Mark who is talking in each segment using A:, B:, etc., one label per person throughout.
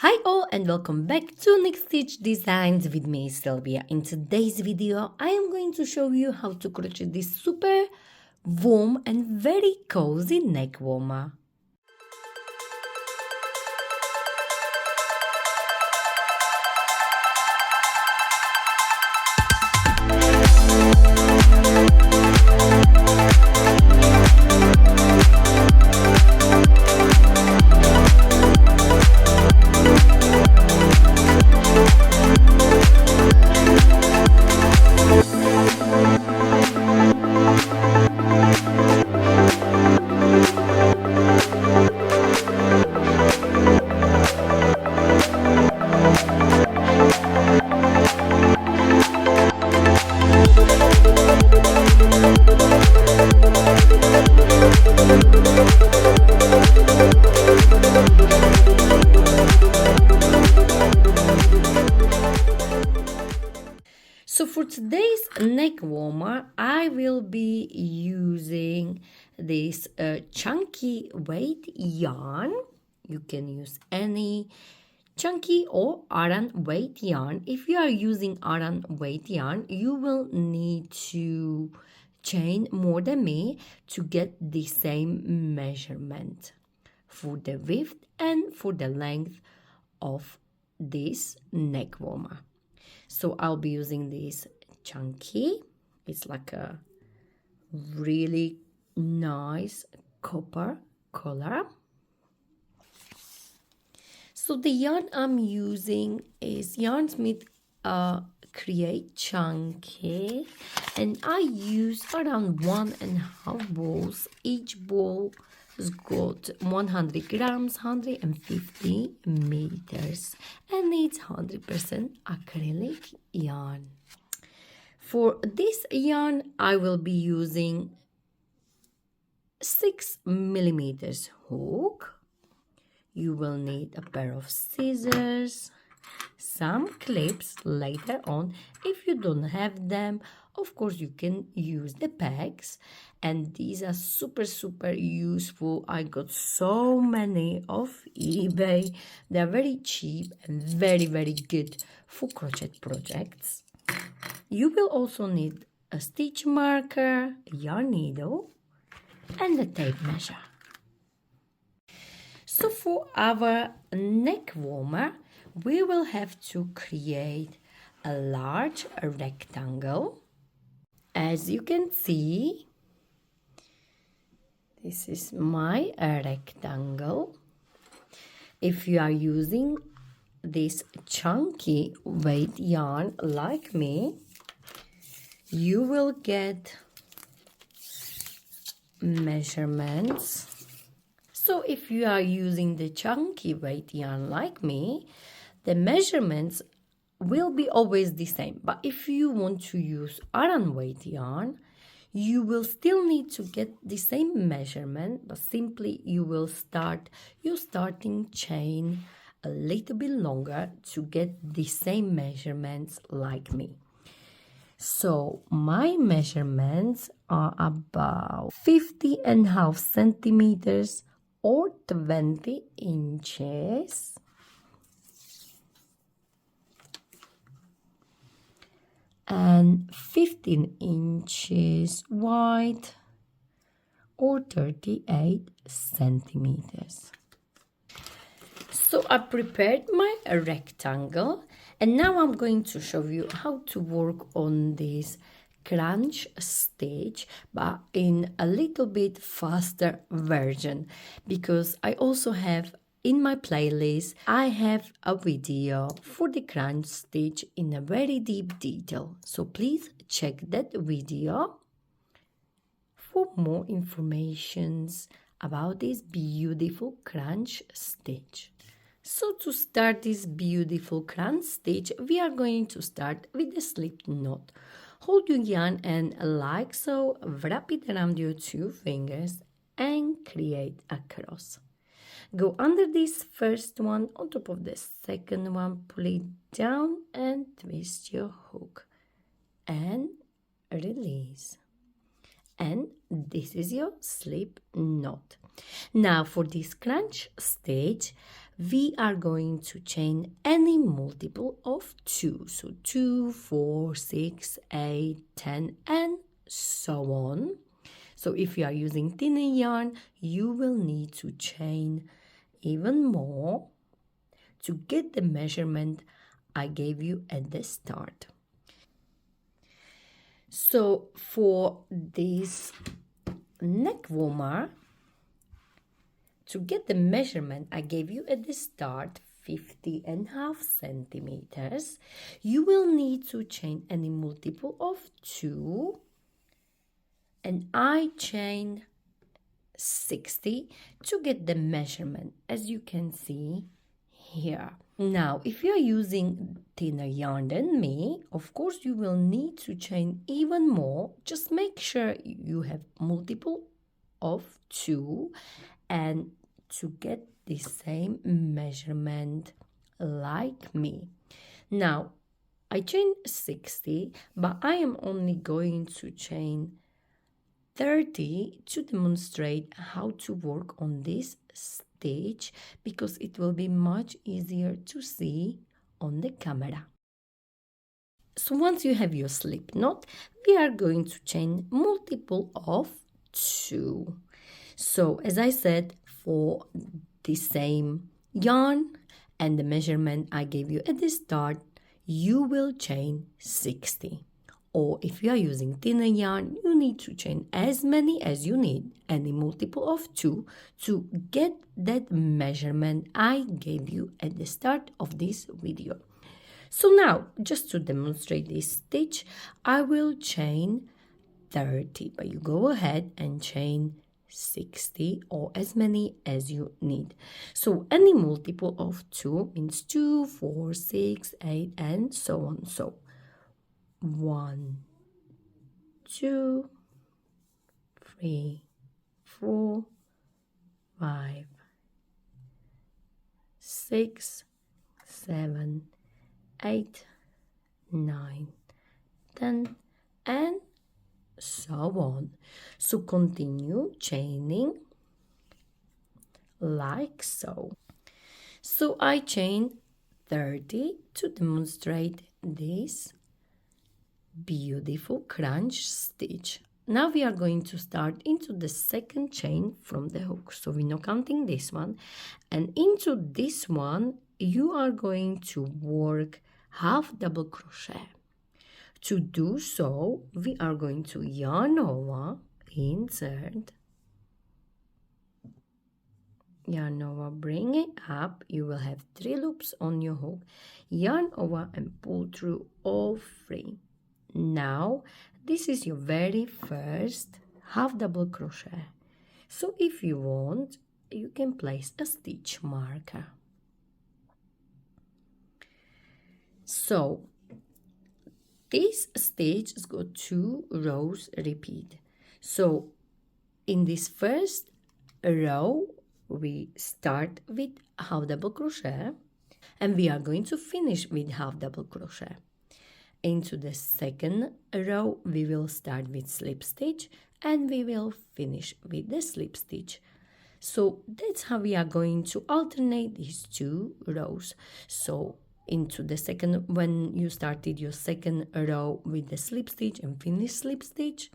A: Hi all and welcome back to Next Stitch Designs with me Sylvia. In today's video I am going to show you how to crochet this super warm and very cozy neck warmer. So for today's neck warmer, I will be using this chunky weight yarn. You can use any chunky or Aran weight yarn. If you are using Aran weight yarn, you will need to chain more than me to get the same measurement for the width and for the length of this neck warmer. So I'll be using this chunky. It's like a really nice copper color. So the yarn I'm using is Yarn Smith Create Chunky, and I use around 1.5 balls. Each ball has got 100 grams, 150 meters, and it's 100% acrylic yarn. For this yarn, I will be using 6 millimeters hook. You will need a pair of scissors, some clips later on. If you don't have them, of course you can use the pegs, and these are super useful. I got so many off eBay. They're very cheap and very good for crochet projects. You will also need a stitch marker, a yarn needle, and a tape measure. So for our neck warmer, we will have to create a large rectangle. As you can see, this is my rectangle. If you are using this chunky weight yarn like me, you will get measurements. So if you are using the chunky weight yarn like me, the measurements will be always the same. But if you want to use Aran weight yarn, you will still need to get the same measurement, but simply you will start your starting chain a little bit longer to get the same measurements like me. So my measurements are about 50.5 centimeters or 20 inches. And 15 inches wide or 38 centimeters. So I prepared my rectangle, and now I'm going to show you how to work on this crunch stitch, but in a little bit faster version, because I also have in my playlist, I have a video for the crunch stitch in a very deep detail. So please check that video for more informations about this beautiful crunch stitch. So to start this beautiful crunch stitch, we are going to start with the slip knot. Hold your yarn and like so, wrap it around your 2 fingers and create a cross. Go under this first one, on top of the second one, pull it down and twist your hook and release. And this is your slip knot. Now for this crunch stitch, we are going to chain any multiple of 2. So 2, 4, 6, 8, 10, and so on. So if you are using thinner yarn, you will need to chain even more to get the measurement I gave you at the start. So for this neck warmer, to get the measurement I gave you at the start, 50.5 centimeters, you will need to chain any multiple of 2, and I chained 60 to get the measurement, as you can see here. Now, if you are using thinner yarn than me, of course you will need to chain even more. Just make sure you have multiple of 2 and to get the same measurement like me. Now, I chained 60, but I am only going to chain 30 to demonstrate how to work on this stitch, because it will be much easier to see on the camera. So once you have your slip knot, we are going to chain multiple of 2. So as I said, for the same yarn and the measurement I gave you at the start, you will chain 60. Or if you are using thinner yarn, you need to chain as many as you need, any multiple of 2, to get that measurement I gave you at the start of this video. So now, just to demonstrate this stitch, I will chain 30, but you go ahead and chain 60 or as many as you need. So any multiple of 2 means 2, 4, 6, 8, and so on. So 1, 2, 3, 4, 5, 6, 7, 8, 9, 10, and so on. So continue chaining like so. So I chain 30 to demonstrate this beautiful crunch stitch. Now we are going to start into the second chain from the hook. So we're not counting this one, and into this one you are going to work half double crochet. To do so, we are going to yarn over, insert, yarn over, bring it up. You will have 3 loops on your hook, yarn over and pull through all 3. Now this is your very first half double crochet. So if you want, you can place a stitch marker. So this stitch has got 2 rows repeat. So in this first row we start with half double crochet, and we are going to finish with half double crochet. Into the second row we will start with slip stitch, and we will finish with the slip stitch. So that's how we are going to alternate these 2 rows. So into the second, when you started your second row with the slip stitch and finish slip stitch,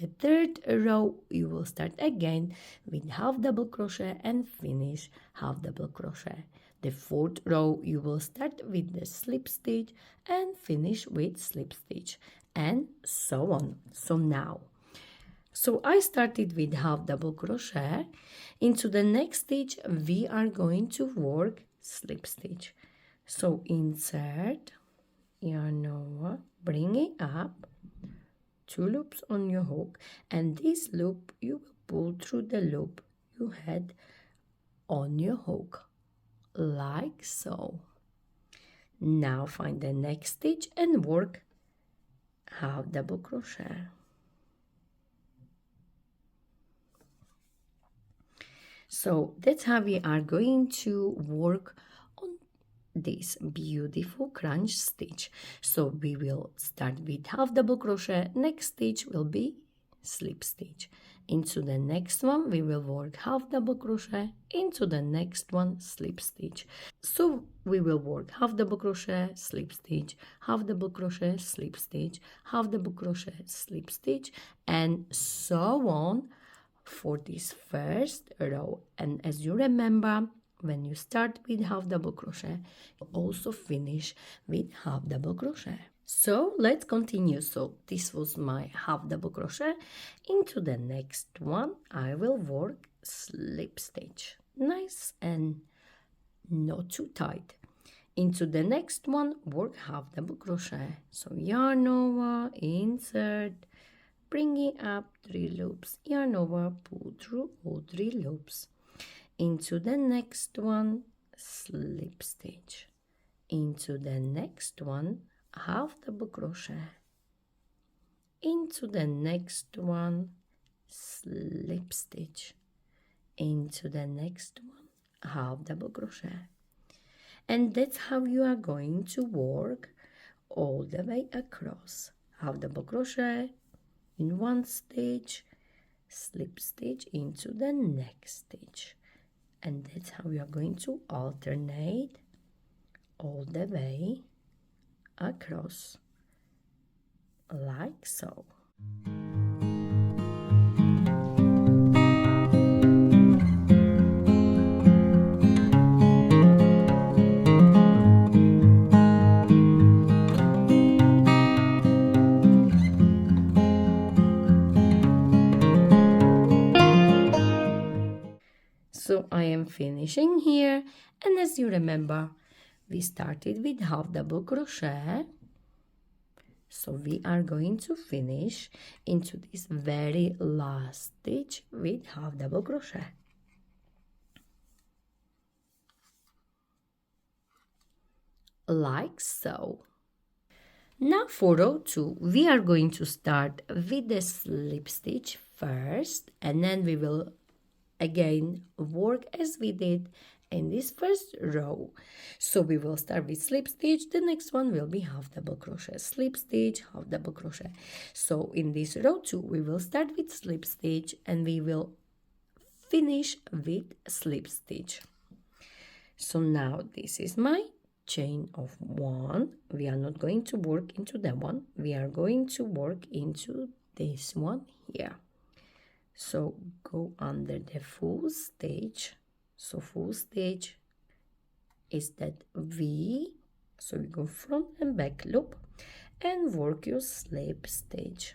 A: the third row you will start again with half double crochet and finish half double crochet. The fourth row you will start with the slip stitch and finish with slip stitch, and so on. So I started with half double crochet. Into the next stitch we are going to work slip stitch. So insert, yarn over, bring it up, 2 loops on your hook, and this loop you will pull through the loop you had on your hook like so. Now find the next stitch and work half double crochet. So that's how we are going to work on this beautiful crunch stitch. So we will start with half double crochet, next stitch will be slip stitch, Into the next one we will work half double crochet, into the next one slip stitch. So we will work half double crochet, slip stitch, half double crochet, slip stitch, half double crochet, slip stitch, and so on for this first row. And as you remember, when you start with half double crochet, you also finish with half double crochet. So let's continue. So this was my half double crochet. Into the next one I will work slip stitch, nice and not too tight. Into the next one work half double crochet. So yarn over, insert, bring it up 3 loops, yarn over, pull through all 3 loops. Into the next one slip stitch. Into the next one half double crochet. Into the next one slip stitch. Into the next one half double crochet. And that's how you are going to work all the way across. Half double crochet in one stitch, slip stitch into the next stitch, and that's how you are going to alternate all the way across, like so. So I am finishing here, and as you remember, we started with half double crochet. So we are going to finish into this very last stitch with half double crochet. Like so. Now for row 2, we are going to start with the slip stitch first, and then we will again work as we did in this first row. So we will start with slip stitch, the next one will be half double crochet, slip stitch, half double crochet. So in this row 2 we will start with slip stitch and we will finish with slip stitch. So now this is my chain of 1. We are not going to work into that one, we are going to work into this one here. So go under the full stitch. So full stitch is that V. So you go front and back loop and work your slip stitch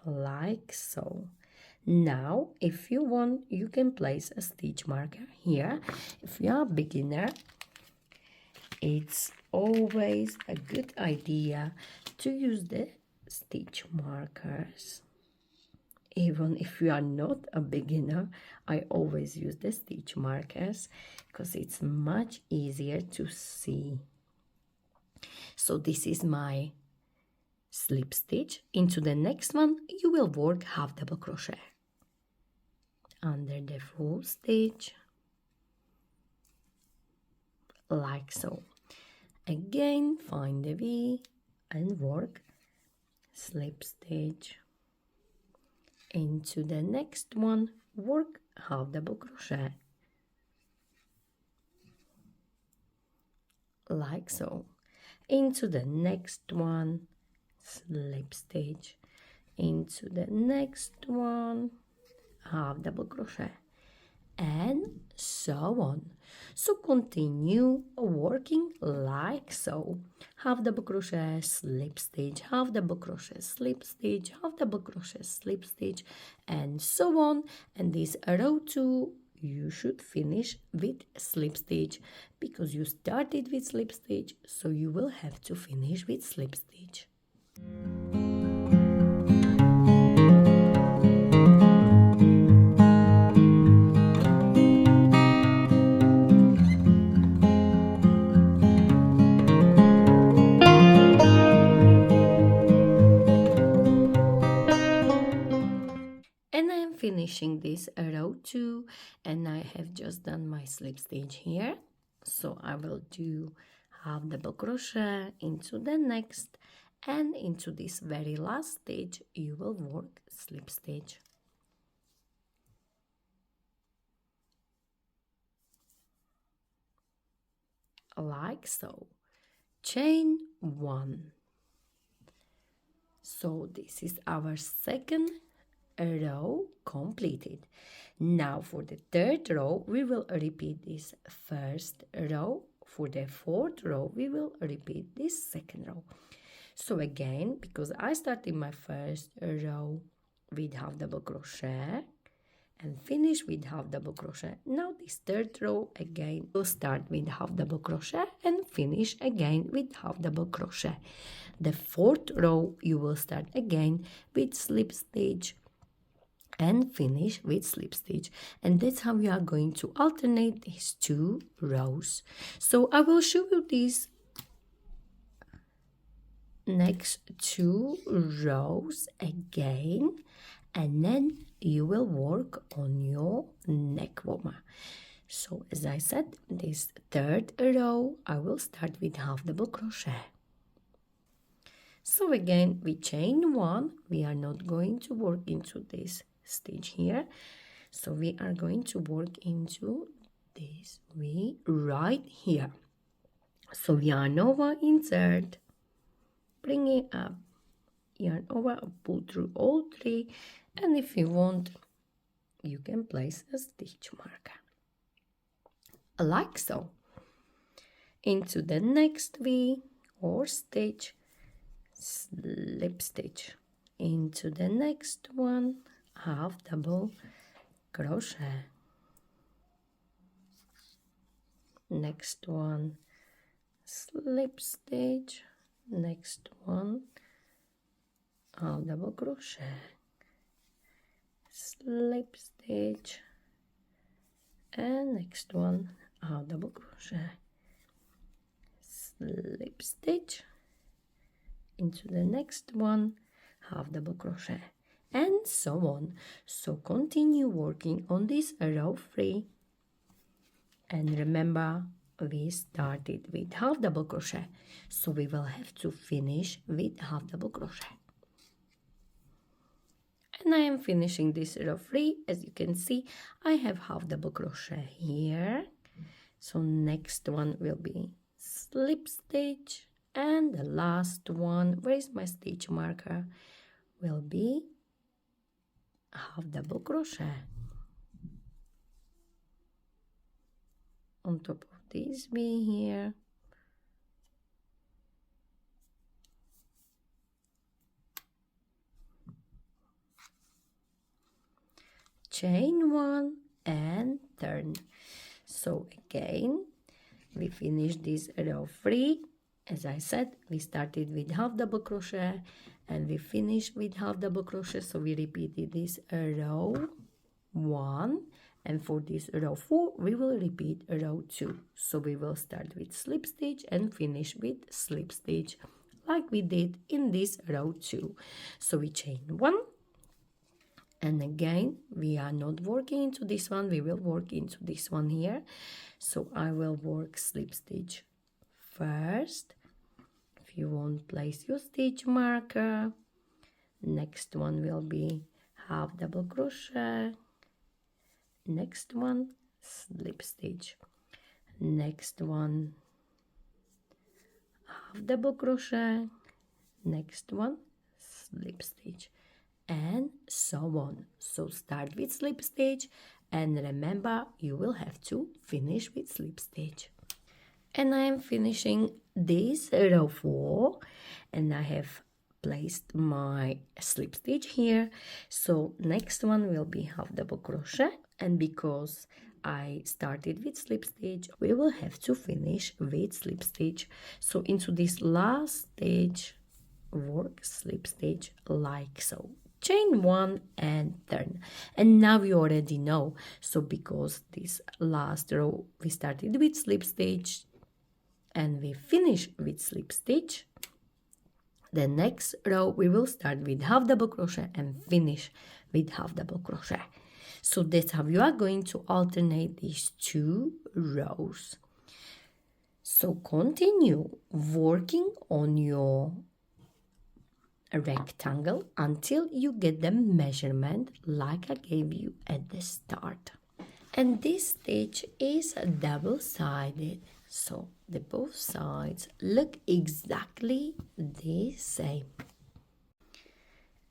A: like so. Now if you want, you can place a stitch marker here. If you are a beginner, it's always a good idea to use the stitch markers. Even if you are not a beginner, I always use the stitch markers because it's much easier to see. So this is my slip stitch. Into the next one, you will work half double crochet under the full stitch, like so. Again, find the V and work slip stitch. Into the next one, work half double crochet, like so. Into the next one, slip stitch. Into the next one, half double crochet, and so on. So continue working like so. Half double crochet, slip stitch, half double crochet, slip stitch, half double crochet, slip stitch, and so on. And this row 2 you should finish with slip stitch because you started with slip stitch, so you will have to finish with slip stitch. Finishing this row 2, and I have just done my slip stitch here. So I will do half double crochet into the next, and into this very last stitch you will work slip stitch like so. Chain 1. So this is our second row completed. Now for the third row we will repeat this first row. For the fourth row we will repeat this second row. So again, because I started my first row with half double crochet and finish with half double crochet, now this third row again will start with half double crochet and finish again with half double crochet. The fourth row you will start again with slip stitch and finish with slip stitch, and that's how we are going to alternate these two rows. So I will show you these next two rows again, and then you will work on your neck warmer. So as I said, this third row I will start with half double crochet. So again we chain 1. We are not going to work into this stitch here, so we are going to work into this V right here. So yarn over, insert, bring it up, yarn over, pull through all 3, and if you want you can place a stitch marker like so. Into the next V or stitch, slip stitch, into the next one, half double crochet, next one slip stitch, next one half double crochet, slip stitch, and next one half double crochet, slip stitch, into the next one half double crochet, and so on. So continue working on this row 3, and remember we started with half double crochet, so we will have to finish with half double crochet. And I am finishing this row 3. As you can see, I have half double crochet here, so next one will be slip stitch, and the last one, where is my stitch marker, will be half double crochet on top of this V here, chain 1 and turn. So again we finish this row 3. As I said, we started with half double crochet and we finished with half double crochet, so we repeated this row 1, and for this row 4 we will repeat row 2. So we will start with slip stitch and finish with slip stitch like we did in this row 2. So we chain 1, and again we are not working into this one, we will work into this one here. So I will work slip stitch first. If you want, place your stitch marker. Next one will be half double crochet, next one slip stitch, next one half double crochet, next one slip stitch, and so on. So start with slip stitch, and remember you will have to finish with slip stitch. And I am finishing this row 4, and I have placed my slip stitch here. So next one will be half double crochet, and because I started with slip stitch, we will have to finish with slip stitch. So into this last stitch, work slip stitch like so. Chain 1 and turn. And now you already know, so because this last row we started with slip stitch and we finish with slip stitch, the next row we will start with half double crochet and finish with half double crochet. So that's how you are going to alternate these two rows. So continue working on your rectangle until you get the measurement like I gave you at the start. And this stitch is double-sided. So the both sides look exactly the same.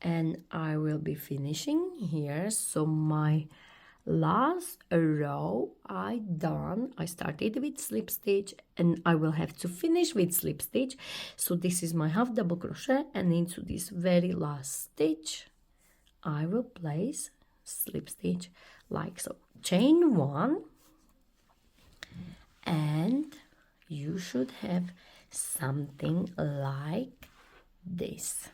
A: And I will be finishing here. So my last row I started with slip stitch, and I will have to finish with slip stitch. So this is my half double crochet, and into this very last stitch I will place slip stitch like so. Chain 1, and you should have something like this.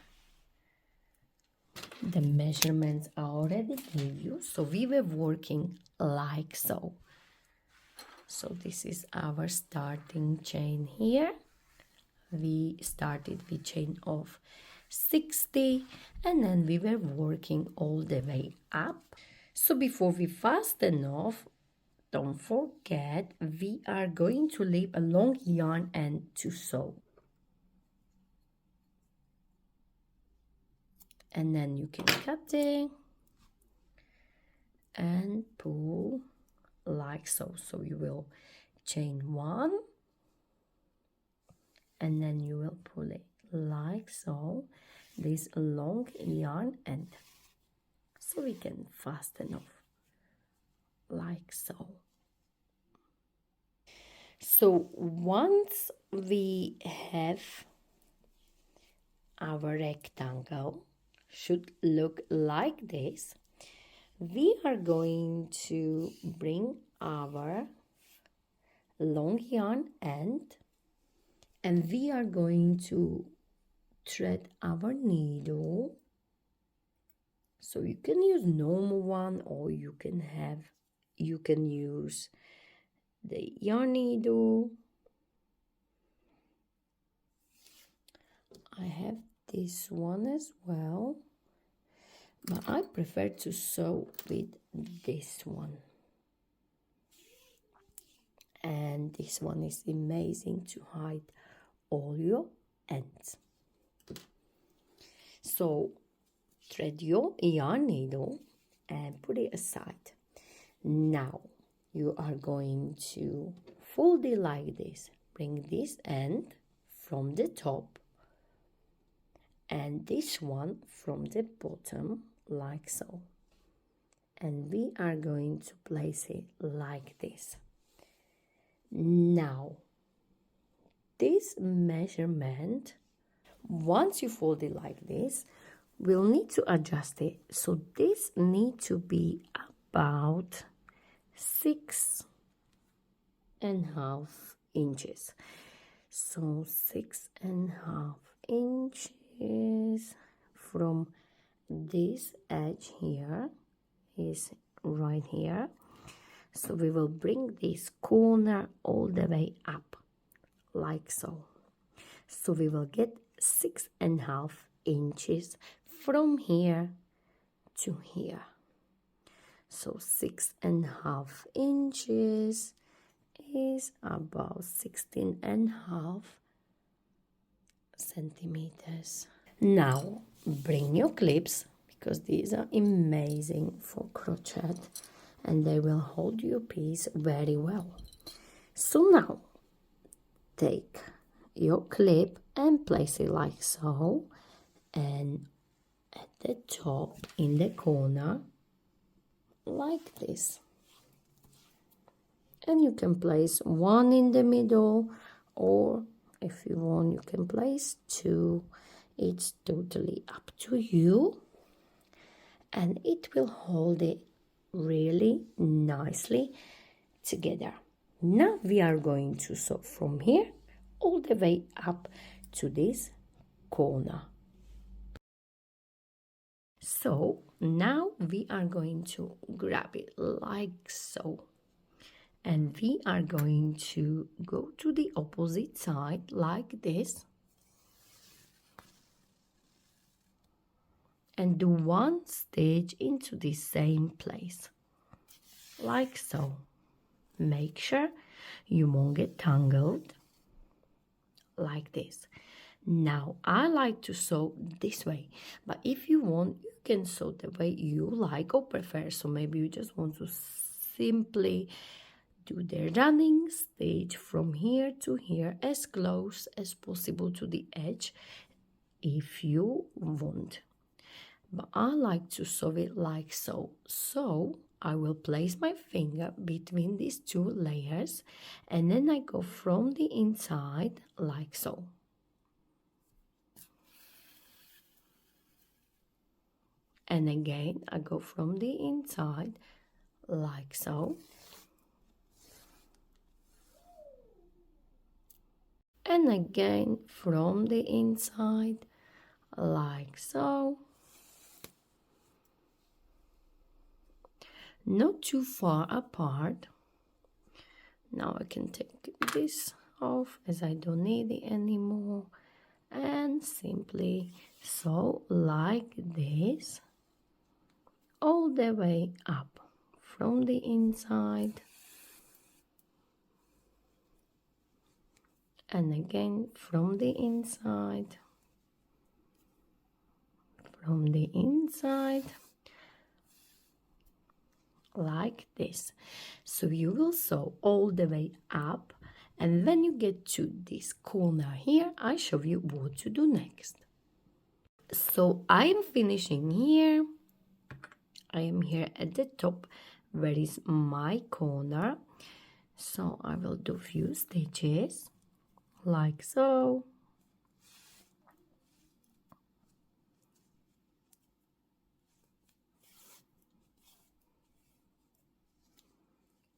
A: The measurements I already gave you, so we were working like so. So this is our starting chain here. We started with chain of 60, and then we were working all the way up. So before we fasten off, don't forget we are going to leave a long yarn end to sew. And then you can cut it and pull like so. So you will chain 1, and then you will pull it like so, this long yarn end, so we can fasten off like so. So once we have our rectangle, should look like this, we are going to bring our long yarn end, and we are going to thread our needle. So you can use normal one, or you can use the yarn needle. I have this one as well, but I prefer to sew with this one. And this one is amazing to hide all your ends. So thread your yarn needle and put it aside. Now you are going to fold it like this. Bring this end from the top and this one from the bottom like so. And we are going to place it like this. Now this measurement, once you fold it like this, we'll need to adjust it. So this needs to be about 6.5 inches. So 6.5 inches from this edge here is right here. So we will bring this corner all the way up like so. So we will get 6.5 inches from here to here. So 6.5 inches is about 16.5 centimeters. Now bring your clips, because these are amazing for crochet and they will hold your piece very well. So now take your clip and place it like so, and at the top in the corner like this. And you can place one in the middle, or if you want you can place two. It's totally up to you, and it will hold it really nicely together. Now we are going to sew from here all the way up to this corner. So now we are going to grab it like so, and we are going to go to the opposite side like this and do one stitch into the same place like so. Make sure you won't get tangled like this. Now I like to sew this way, but if you want you can sew the way you like or prefer. So maybe you just want to simply do the running stitch from here to here as close as possible to the edge if you want. But I like to sew it like so. So I will place my finger between these two layers and then I go from the inside like so. And again I go from the inside like so. And again from the inside like so. Not too far apart. Now I can take this off as I don't need it anymore and simply sew like this all the way up from the inside and again from the inside, like this. So you will sew all the way up, and when you get to this corner here, I show you what to do next. So I am finishing here. I am here at the top where is my corner. So I will do few stitches like so.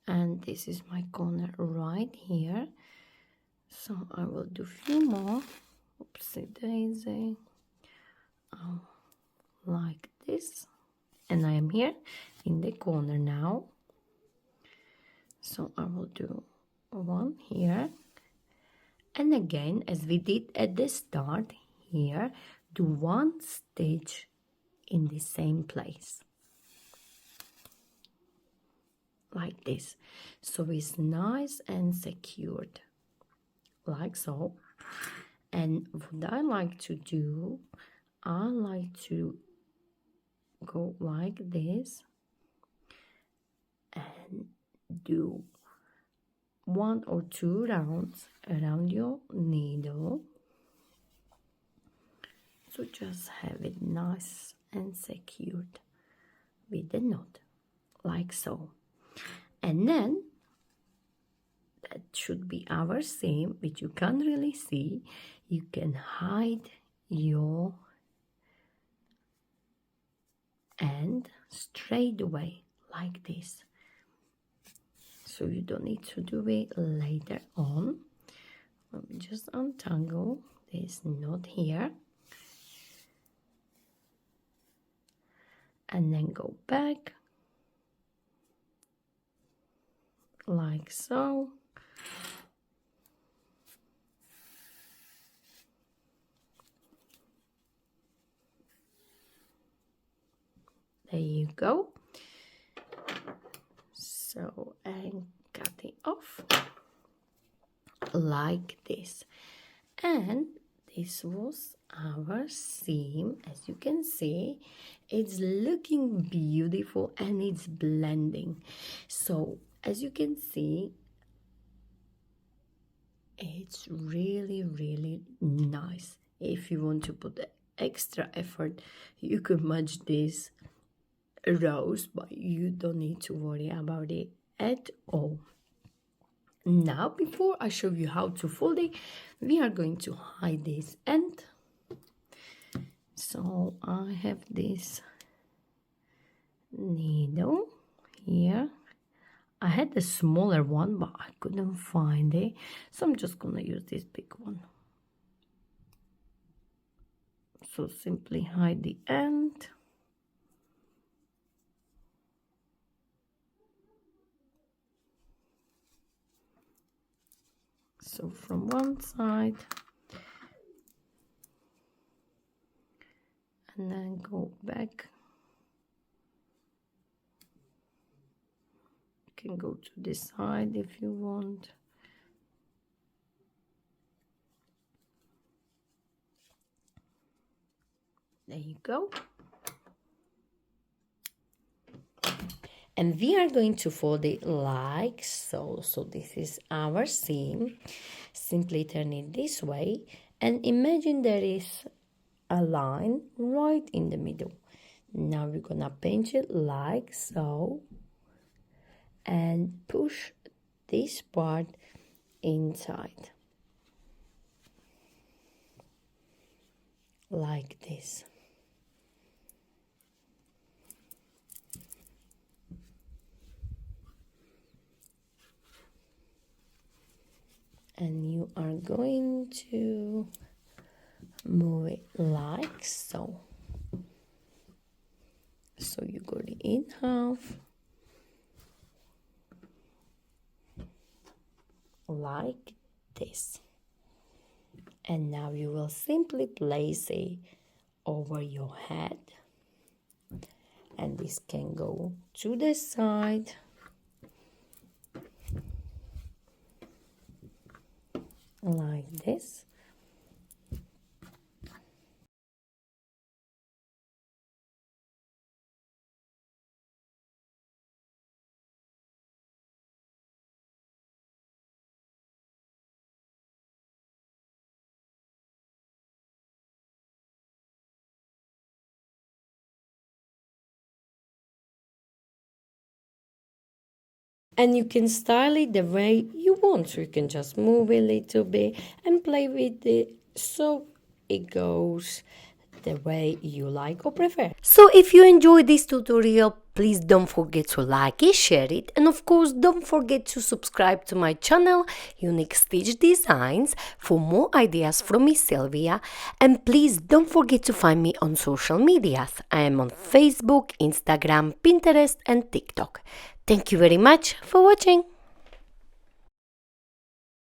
A: And this is my corner right here. So I will do few more. Oopsie daisy. Oh, like this. And I am here in the corner now. So I will do one here. And again, as we did at the start here, do one stitch in the same place. Like this. So it's nice and secured. Like so. And what I like to do, I like to go like this and do 1 or 2 rounds around your needle. So just have it nice and secured with the knot, like so. And then that should be our seam, which you can't really see. You can hide your end straight away like this. So you don't need to do it later on. Let me just untangle this knot here. And then go back like so. There you go. So, and cut it off like this. And this was our seam. As you can see, it's looking beautiful and it's blending. So as you can see, it's really nice. If you want to put the extra effort, you could match this rows, but you don't need to worry about it at all. Now, before I show you how to fold it, we are going to hide this end. So I have this needle here. I had a smaller one, but I couldn't find it, so I'm just gonna use this big one. So simply hide the end. So from one side, and then go back. You can go to this side if you want. There you go. And we are going to fold it like so. So this is our seam. Simply turn it this way and imagine there is a line right in the middle. Now we're gonna pinch it like so and push this part inside like this. And you are going to move it like so. So you got it in half like this. And now you will simply place it over your head. And this can go to the side. Like this. And you can style it the way you want. So you can just move a little bit and play with it so it goes the way you like or prefer. So if you enjoyed this tutorial, please don't forget to like it, share it, and of course don't forget to subscribe to my channel Unique Stitch Designs for more ideas from me, Sylvia. And please don't forget to find me on social medias. I am on Facebook, Instagram, Pinterest and TikTok. Thank you very much for watching.